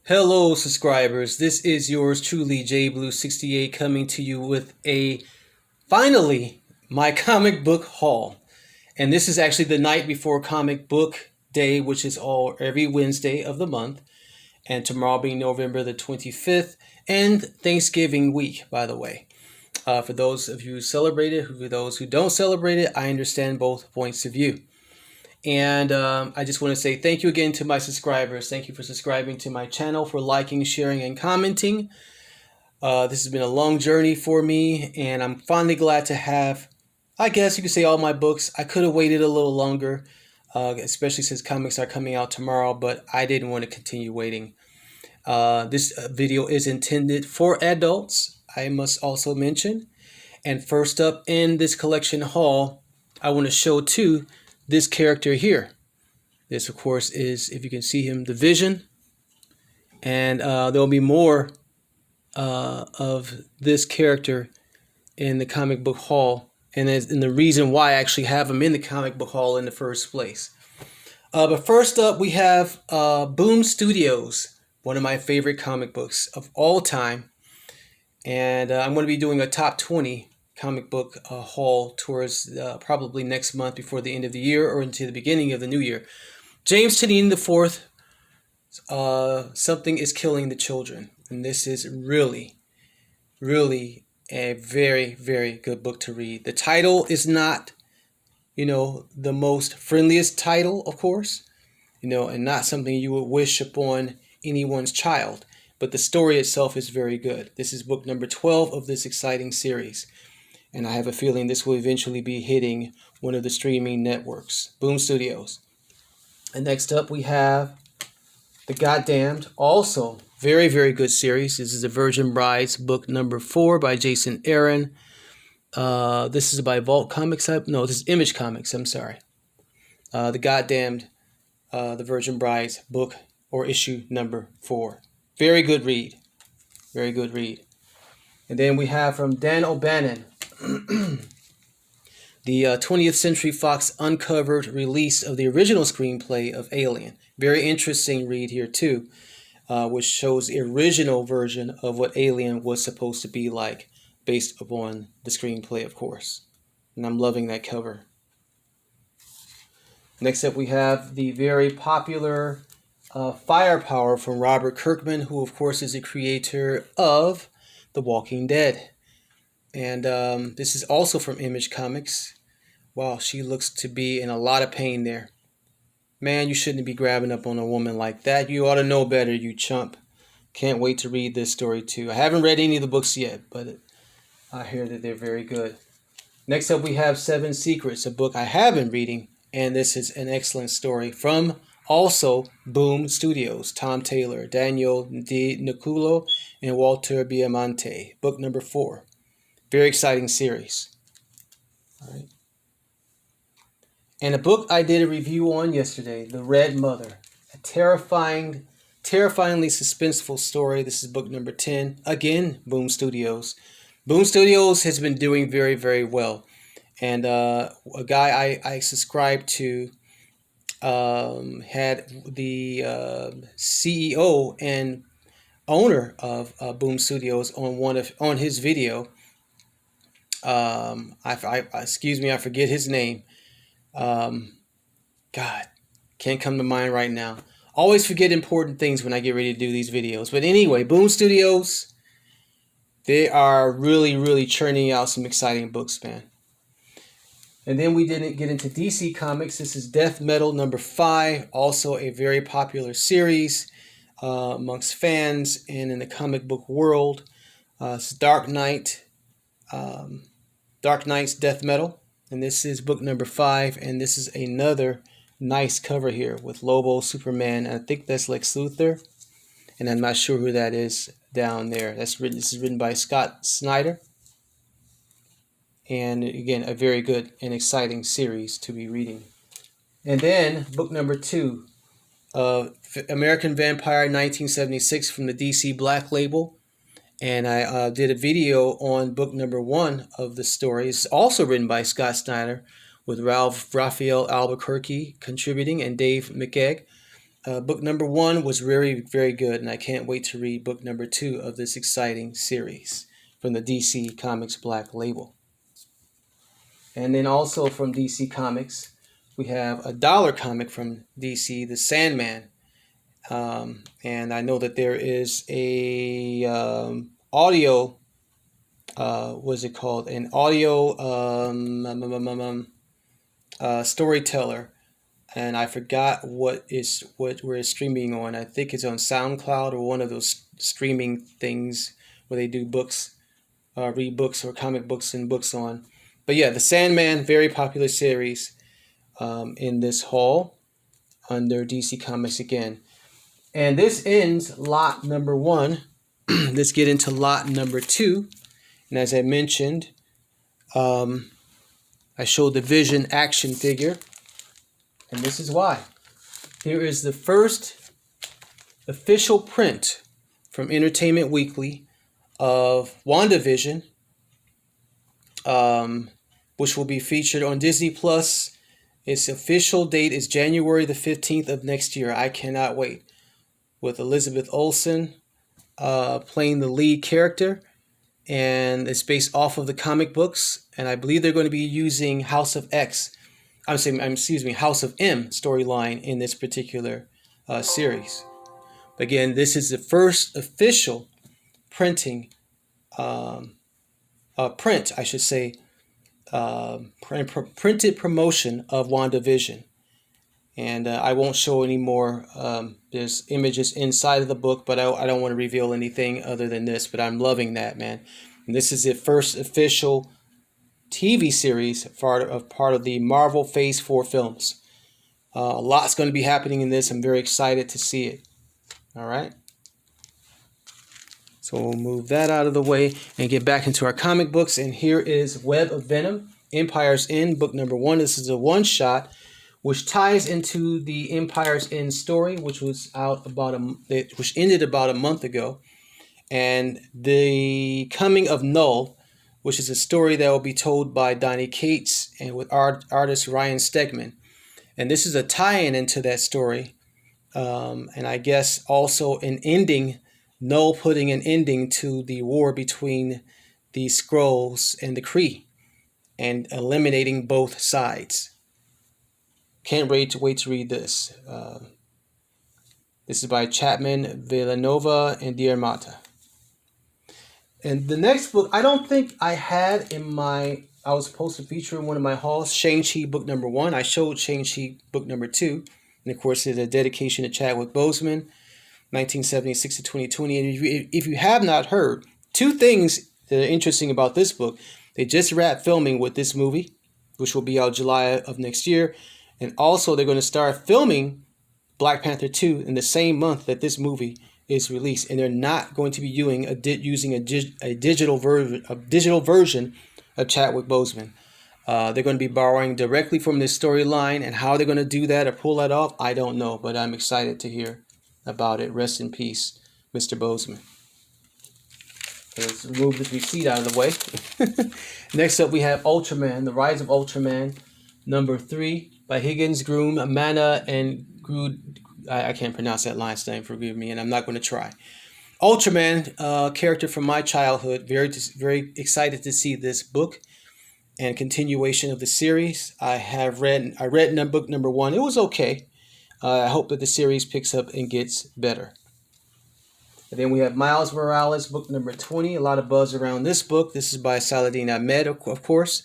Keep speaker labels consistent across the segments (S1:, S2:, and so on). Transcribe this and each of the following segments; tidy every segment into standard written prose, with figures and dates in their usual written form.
S1: Hello, subscribers. This is yours truly, JBlue68, coming to you with finally, my comic book haul. And this is actually the night before comic book day, which is every Wednesday of the month. And tomorrow being November the 25th, and Thanksgiving week, by the way. For those of you who celebrate it, for those who don't celebrate it, I understand both points of view. And I just want to say thank you again to my subscribers. Thank you for subscribing to my channel, for liking, sharing, and commenting. This has been a long journey for me, and I'm finally glad to have, I guess you could say, all my books. I could have waited a little longer, especially since comics are coming out tomorrow, but I didn't want to continue waiting. This video is intended for adults, I must also mention. And first up in this collection haul, I want to show too this character here. This, of course, is, if you can see him, the Vision. And there'll be more of this character in the comic book haul, and the reason why I actually have him in the comic book haul in the first place. But first up, we have Boom Studios, one of my favorite comic books of all time. And I'm going to be doing a top 20 comic book haul towards probably next month, before the end of the year or into the beginning of the new year. James Tynion IV, Something is Killing the Children. And this is really, really a very, very good book to read. The title is not, the most friendliest title, of course, and not something you would wish upon anyone's child. But the story itself is very good. This is book number 12 of this exciting series. And I have a feeling this will eventually be hitting one of the streaming networks. Boom Studios. And next up we have The Goddamned, also very, very good series. This is The Virgin Brides, book number 4 by Jason Aaron. This is by Vault Comics. No, this is Image Comics, I'm sorry. The Goddamned, The Virgin Brides, book or issue number 4. Very good read. Very good read. And then we have from Dan O'Bannon, the 20th Century Fox uncovered release of the original screenplay of Alien. Very interesting read here too, which shows the original version of what Alien was supposed to be like, based upon the screenplay, of course. And I'm loving that cover. Next up we have the very popular Firepower from Robert Kirkman, who of course is the creator of The Walking Dead. And this is also from Image Comics. Wow, she looks to be in a lot of pain there. Man, you shouldn't be grabbing up on a woman like that. You ought to know better, you chump. Can't wait to read this story too. I haven't read any of the books yet, but I hear that they're very good. Next up we have Seven Secrets, a book I have been reading, and this is an excellent story from also Boom Studios. Tom Taylor, Daniel Di Nicuolo, and Walter Biamonte. Book number 4. Very exciting series. All right. And a book I did a review on yesterday, The Red Mother. A terrifyingly suspenseful story. This is book number 10. Again, Boom Studios. Boom Studios has been doing very, very well. And a guy I subscribe to had the CEO and owner of Boom Studios on his video. Excuse me, I forget his name. God, can't come to mind right now. Always forget important things when I get ready to do these videos. But anyway, Boom Studios, they are really, really churning out some exciting books, man. And then we didn't get into DC Comics. This is Death Metal number 5, also a very popular series amongst fans and in the comic book world. It's Dark Knight's Death Metal, and this is book number 5, and this is another nice cover here with Lobo, Superman, and I think that's Lex Luthor, and I'm not sure who that is down there. This is written by Scott Snyder, and again, a very good and exciting series to be reading. And then book number 2, American Vampire 1976 from the DC Black Label. And I did a video on book number 1 of the story. It's also written by Scott Snyder, with Raphael Albuquerque contributing and Dave McKeag. book number 1 was very, very good, and I can't wait to read book number 2 of this exciting series from the DC Comics Black label. And then also from DC Comics, we have a dollar comic from DC, The Sandman. And I know that there is a audio, what's it called? An audio storyteller, and I forgot what we're streaming on. I think it's on SoundCloud or one of those streaming things where they do books, read books or comic books and books on. But yeah, The Sandman, very popular series in this haul under DC Comics again. And this ends lot number 1. Let's get into lot number 2. And as I mentioned, I showed the Vision action figure. And this is why. Here is the first official print from Entertainment Weekly of WandaVision, which will be featured on Disney Plus. Its official date is January the 15th of next year. I cannot wait. With Elizabeth Olsen playing the lead character. And it's based off of the comic books. And I believe they're going to be using House of M storyline in this particular series. Again, this is the first official printing, printed promotion of WandaVision. And I won't show any more. There's images inside of the book, but I don't want to reveal anything other than this. But I'm loving that, man. And this is the first official TV series part of the Marvel Phase 4 films. A lot's going to be happening in this. I'm very excited to see it. All right. So we'll move that out of the way and get back into our comic books. And here is Web of Venom, Empire's End, book number 1. This is a one-shot, which ties into the Empire's End story, which was which ended about a month ago, and the Coming of Null, which is a story that will be told by Donny Cates and with artist Ryan Stegman. And this is a tie-in into that story, and I guess also an ending, Null putting an ending to the war between the Skrulls and the Kree, and eliminating both sides. Can't wait to read this. This is by Chapman, Villanova, and Diarmata. And the next book, I don't think I had I was supposed to feature in one of my hauls, Shang-Chi book number 1. I showed Shang-Chi book number 2. And of course, it's a dedication to Chadwick Boseman, 1976 to 2020. And if you have not heard, 2 things that are interesting about this book. They just wrapped filming with this movie, which will be out July of next year. And also, they're going to start filming Black Panther 2 in the same month that this movie is released. And they're not going to be using a digital version of Chadwick Boseman. They're going to be borrowing directly from this storyline. And how they're going to do that or pull that off, I don't know. But I'm excited to hear about it. Rest in peace, Mr. Boseman. Let's move this receipt out of the way. Next up, we have Ultraman, The Rise of Ultraman, number 3. By Higgins, Groom, Mana, and Grood. I can't pronounce that last name, forgive me, and I'm not going to try. Ultraman, character from my childhood. Very, very excited to see this book and continuation of the series. I read book number 1. It was okay. I hope that the series picks up and gets better. And then we have Miles Morales, book number 20. A lot of buzz around this book. This is by Saladin Ahmed, of course.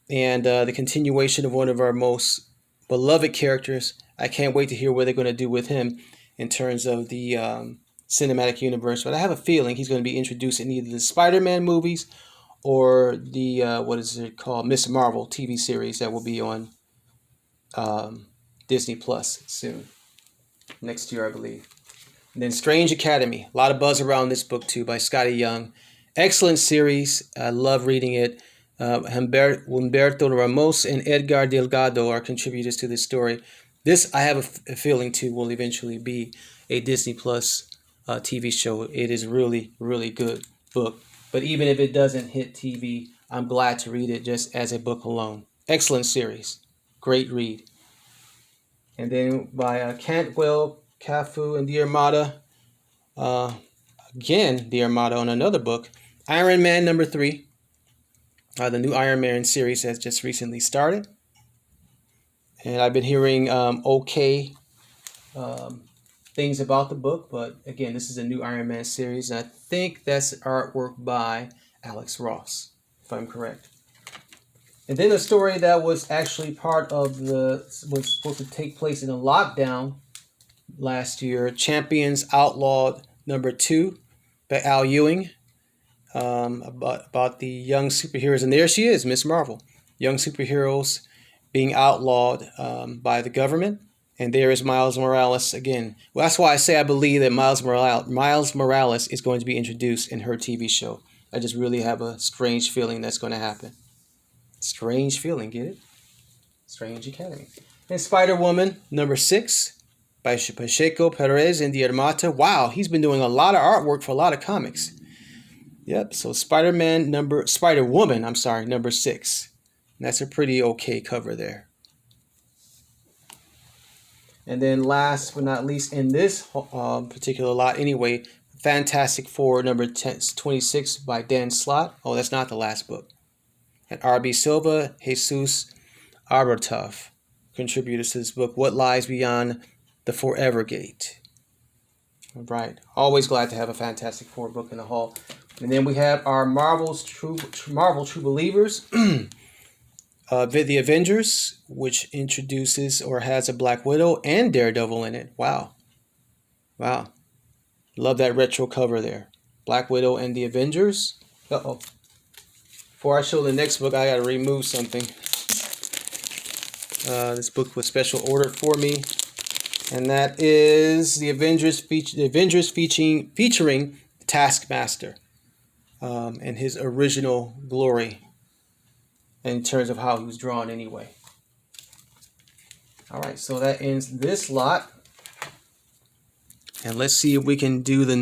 S1: And the continuation of one of our most beloved characters. I can't wait to hear what they're going to do with him in terms of the cinematic universe. But I have a feeling he's going to be introduced in either the Spider-Man movies or the, Miss Marvel TV series that will be on Disney Plus soon. Next year, I believe. And then Strange Academy. A lot of buzz around this book, too, by Scotty Young. Excellent series. I love reading it. Humberto Ramos and Edgar Delgado are contributors to this story. This, I have a feeling, too, will eventually be a Disney Plus TV show. It is really, really good book. But even if it doesn't hit TV, I'm glad to read it just as a book alone. Excellent series. Great read. And then by Cantwell Cafu and the Armada. Again, the Armada on another book. Iron Man number 3. The new Iron Man series has just recently started. And I've been hearing okay things about the book. But again, this is a new Iron Man series. And I think that's artwork by Alex Ross, if I'm correct. And then a story that was actually was supposed to take place in a lockdown last year, Champions Outlawed number 2 by Al Ewing, about the young superheroes. And there she is, Miss Marvel. Young superheroes being outlawed by the government. And there is Miles Morales again. Well, that's why I say I believe that Miles Morales is going to be introduced in her TV show. I just really have a strange feeling that's going to happen. Strange feeling, get it? Strange Academy. And Spider-Woman number 6 by Pacheco Perez and the Armada. Wow, he's been doing a lot of artwork for a lot of comics. Yep, so Spider-Woman number 6. And that's a pretty okay cover there. And then last but not least in this particular lot anyway, Fantastic Four number 26 by Dan Slott. Oh, that's not the last book. And R.B. Silva, Jesus Abertoff contributors to this book, What Lies Beyond the Forever Gate. All right. Always glad to have a Fantastic Four book in the haul. And then we have our Marvel True Believers, The Avengers, which introduces or has a Black Widow and Daredevil in it. Wow. Wow. Love that retro cover there. Black Widow and the Avengers. Uh-oh. Before I show the next book, I got to remove something. This book was special ordered for me. And that is The Avengers, featuring Taskmaster and his original glory in terms of how he was drawn anyway. All right, so that ends this lot. And let's see if we can do the